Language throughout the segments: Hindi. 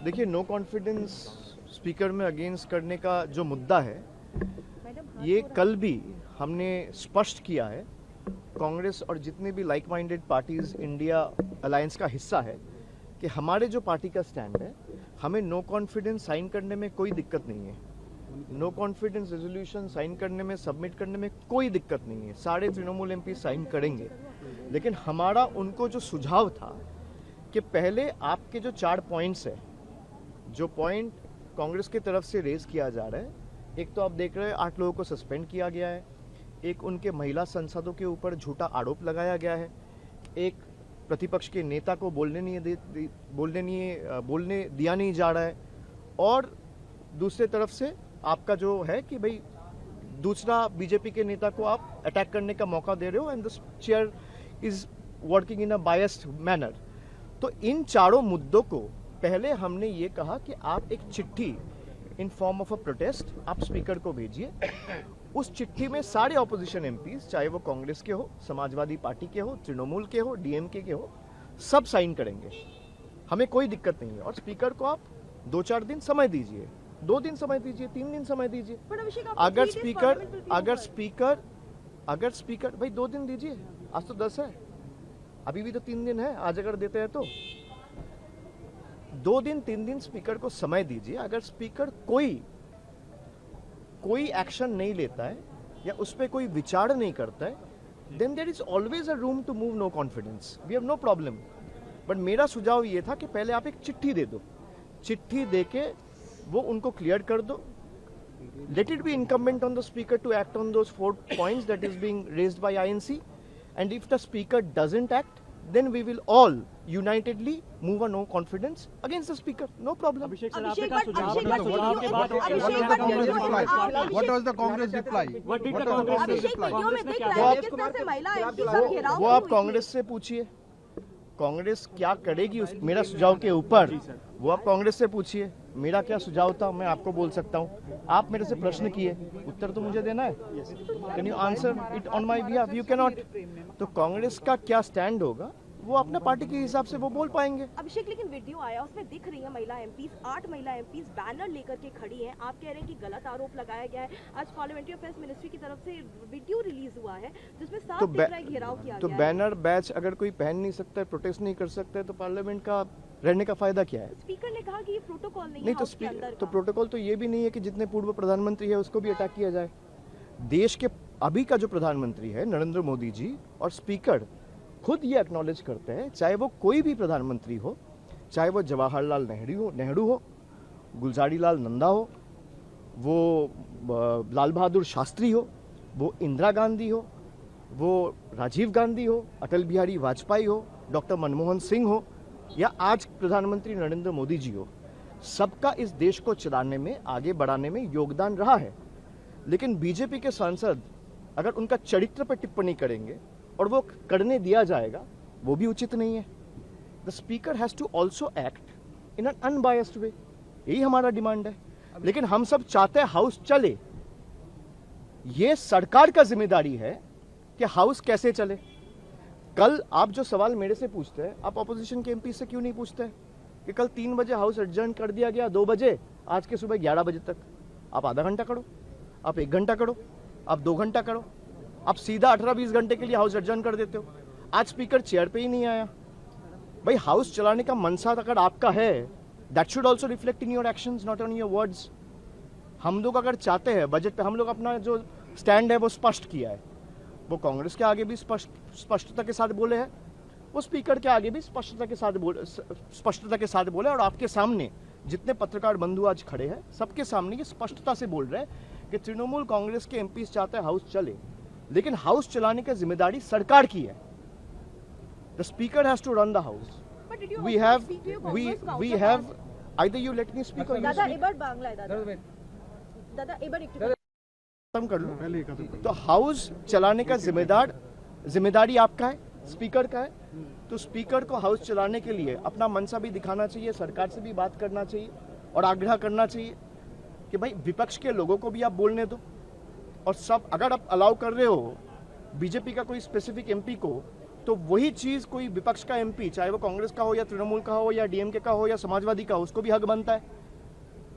देखिए, नो कॉन्फिडेंस स्पीकर में अगेंस्ट करने का जो मुद्दा है, ये कल भी हमने स्पष्ट किया है। कांग्रेस और जितने भी like minded parties India alliance का हिस्सा है कि हमारे जो पार्टी का स्टैंड है, हमें नो कॉन्फिडेंस साइन करने में कोई दिक्कत नहीं है। नो कॉन्फिडेंस रेजोल्यूशन साइन करने में, सबमिट करने में कोई दिक्कत नहीं है। सारे तृणमूल एमपी साइन करेंगे। लेकिन हमारा उनको जो सुझाव था कि पहले आपके जो 4 पॉइंट्स है, जो पॉइंट कांग्रेस की तरफ से रेज किया जा रहा है, एक तो आप देख रहे हैं 8 लोगों को सस्पेंड किया गया है, एक उनके महिला सांसदों के ऊपर झूठा आरोप लगाया गया है, एक प्रतिपक्ष के नेता को बोलने दिया नहीं जा रहा है, और दूसरे तरफ से आपका जो है कि भाई दूसरा बीजेपी के नेता को आप अटैक करने का मौका दे रहे हो and the chair is working in a biased manner. तो इन चारों मुद्दों को पहले हमने ये कहा कि आप एक चिट्ठी in form of a protest आप स्पीकर को भेजिए। उस चिट्ठी में सारे ऑपोजिशन एमपीज, चाहे वो कांग्रेस के हो, समाजवादी पार्टी के हो, तृणमूल के हो, डीएमके के हो, सब साइन करेंगे। हमें कोई दिक्कत नहीं है। और स्पीकर को आप 2-4 दिन समय दीजिए, 2 दिन समय दीजिए, 3 दिन समय दीजिए। अगर स्पीकर भाई 2 दिन दीजिए, आज तो 10 है, अभी भी तो 3 दिन है। आज अगर देते हैं तो 2 दिन 3 दिन स्पीकर को समय दीजिए। अगर स्पीकर कोई एक्शन नहीं लेता है या उस पर कोई विचार नहीं करता है, then there is always a room to move no confidence. We have no problem. But मेरा सुझाव ये था कि पहले आप एक चिट्ठी दे दो, चिट्ठी देके वो उनको क्लियर कर दो। Let it be incumbent on the speaker to act on those 4 points that is being raised by INC, and if the speaker doesn't act, then we will all unitedly move a no confidence against the speaker. No problem. Abhishek sir, आपने कहा सुझाव के बाद What was the Congress reply? What did the Congress reply? वो आप कांग्रेस से पूछिए, कांग्रेस क्या करेगी उस मेरा सुझाव के ऊपर, वो आप कांग्रेस से पूछिए। मेरा क्या सुझाव था मैं आपको बोल सकता हूँ। आप मेरे से प्रश्न किए, उत्तर तो मुझे देना है। Can you answer it on my behalf? You can not. तो कांग्रेस का क्या स्टैंड होगा वो अपना पार्टी के हिसाब से वो बोल पाएंगे। अभिषेक, लेकिन वीडियो आया उसमें दिख रही है महिला एमपीज, 8 महिला एमपीज बैनर लेकर के खड़ी हैं। आप कह रहे हैं कि गलत आरोप लगाया गया है। आज पार्लियामेंट्री अफेयर्स मिनिस्ट्री की तरफ से वीडियो रिलीज हुआ है जिसमें साफ दिख रहा है घेराव किया गया है। तो बैनर बैच अगर कोई पहन नहीं सकता है, प्रोटेस्ट नहीं कर सकता है, तो पार्लियामेंट का रहने का फायदा क्या है? स्पीकर ने कहा कि ये प्रोटोकॉल नहीं है। तो प्रोटोकॉल तो ये भी नहीं है कि जितने पूर्व प्रधानमंत्री है उसको भी अटैक किया जाए। देश के अभी का जो प्रधानमंत्री है नरेंद्र मोदी जी, और स्पीकर खुद ये एक्नॉलेज करते हैं, चाहे वो कोई भी प्रधानमंत्री हो, चाहे वो जवाहरलाल नेहरू हो, गुलजारीलाल नंदा हो, वो लाल बहादुर शास्त्री हो, वो इंदिरा गांधी हो, वो राजीव गांधी हो, अटल बिहारी वाजपेयी हो, डॉक्टर मनमोहन सिंह हो, या आज प्रधानमंत्री नरेंद्र मोदी जी हो, सबका इस देश को चलाने में, आगे बढ़ाने में योगदान रहा है। लेकिन बीजेपी के सांसद अगर उनका चरित्र पर टिप्पणी करेंगे और वो करने दिया जाएगा, वो भी उचित नहीं है। The speaker has to also act in an unbiased way. यही हमारा डिमांड है। लेकिन हम सब चाहते हैं हाउस चले। ये सरकार का जिम्मेदारी है कि हाउस कैसे चले। कल आप जो सवाल मेरे से पूछते हैं, आप ऑपोजिशन के एमपी से क्यों नहीं पूछते कि कल 3 बजे हाउस एडजर्न कर दिया गया, 2 बजे, आज के सुबह 11 बजे तक। आप आधा घंटा करो, आप 1 घंटा करो, आप 2 घंटा करो, आप सीधा 18-20 घंटे के लिए हाउस एडजर्न कर देते हो। आज स्पीकर चेयर पे ही नहीं आया। भाई हाउस चलाने का मनसा अगर आपका है, that should also reflect in your actions, not on your words. हम लोग अगर चाहते हैं बजट पे, हम लोग अपना जो स्टैंड है वो स्पष्ट किया है। वो कांग्रेस के आगे भी स्पष्टता के साथ बोले हैं, वो स्पीकर के आगे भी स्पष्टता के साथ बोले, और आपके सामने जितने पत्रकार बंधु आज खड़े हैं सबके सामने ये स्पष्टता से बोल रहे हैं कि तृणमूल कांग्रेस के एमपीज चाहते हैं हाउस चले, लेकिन हाउस चलाने की जिम्मेदारी सरकार की है। The speaker has to run the house. We have either you let me speak or you दादा speak. এবার বাংলায় दादा এবার একটু खत्म कर लो। तो हाउस चलाने का जिम्मेदारी आपका है, स्पीकर का है। तो स्पीकर को हाउस चलाने के लिए अपना मनसा भी दिखाना चाहिए, सरकार से भी बात करना चाहिए और आग्रह करना चाहिए कि भाई विपक्ष के लोगों को भी आप बोलने दो। और सब अगर आप अलाउ कर रहे हो बीजेपी का कोई स्पेसिफिक एमपी को, तो वही चीज कोई विपक्ष का एमपी, चाहे वो कांग्रेस का हो या तृणमूल का हो या डीएमके का हो या समाजवादी का हो, उसको भी हक बनता है।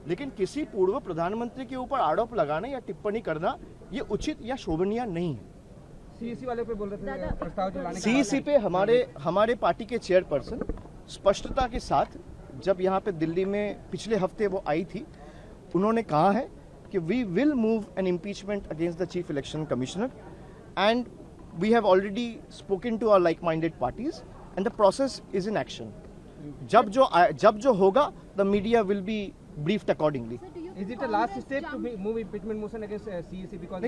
लेकिन किसी पूर्व प्रधानमंत्री के ऊपर आरोप लगाना या टिप्पणी करना ये उचित या शोभनीय नहीं है। सीईसी वाले पे बोल रहे थे प्रस्ताव जो लाने का। सीईसी पे हमारे पार्टी के चेयरपर्सन स्पष्टता के साथ जब यहाँ पे दिल्ली में पिछले हफ्ते वो आई थी, उन्होंने कहा है कि we will move an impeachment against the chief election commissioner and we have already spoken to our like minded parties and the process is in action. जब जो होगा the media will be briefed accordingly. Is it a last step to move impeachment motion against CEC because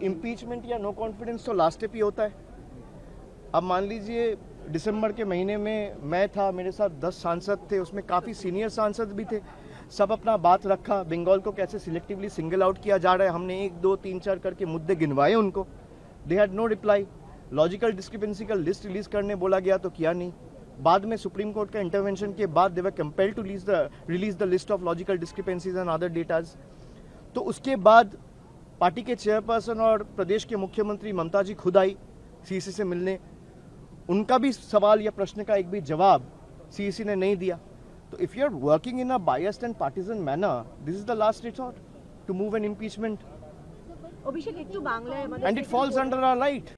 impeachment या नो कॉन्फिडेंस तो लास्ट स्टेप ही होता है। अब मान लीजिए दिसंबर के महीने में मैं था, मेरे साथ 10 सांसद थे, उसमें काफ़ी सीनियर सांसद भी थे, सब अपना बात रखा, बंगाल को कैसे सिलेक्टिवली सिंगल आउट किया जा रहा है, हमने 1 2 3 4 करके मुद्दे गिनवाए उनको, they had no reply. Logical discrepancy का लिस्ट रिलीज करने बोला गया तो किया नहीं। बाद में सुप्रीम कोर्ट का इंटरवेंशन के बाद they were compelled to release the list of logical discrepancies and other datas. तो उसके बाद पार्टी के चेयरपर्सन और प्रदेश के मुख्यमंत्री ममता जी खुद आई सीईसी से मिलने, उनका भी सवाल या प्रश्न का एक भी जवाब सीईसी ने नहीं दिया। तो if you are working in a biased and partisan manner, this is the last resort to move an impeachment Abhishek একটু বাংলায় and it falls under our right।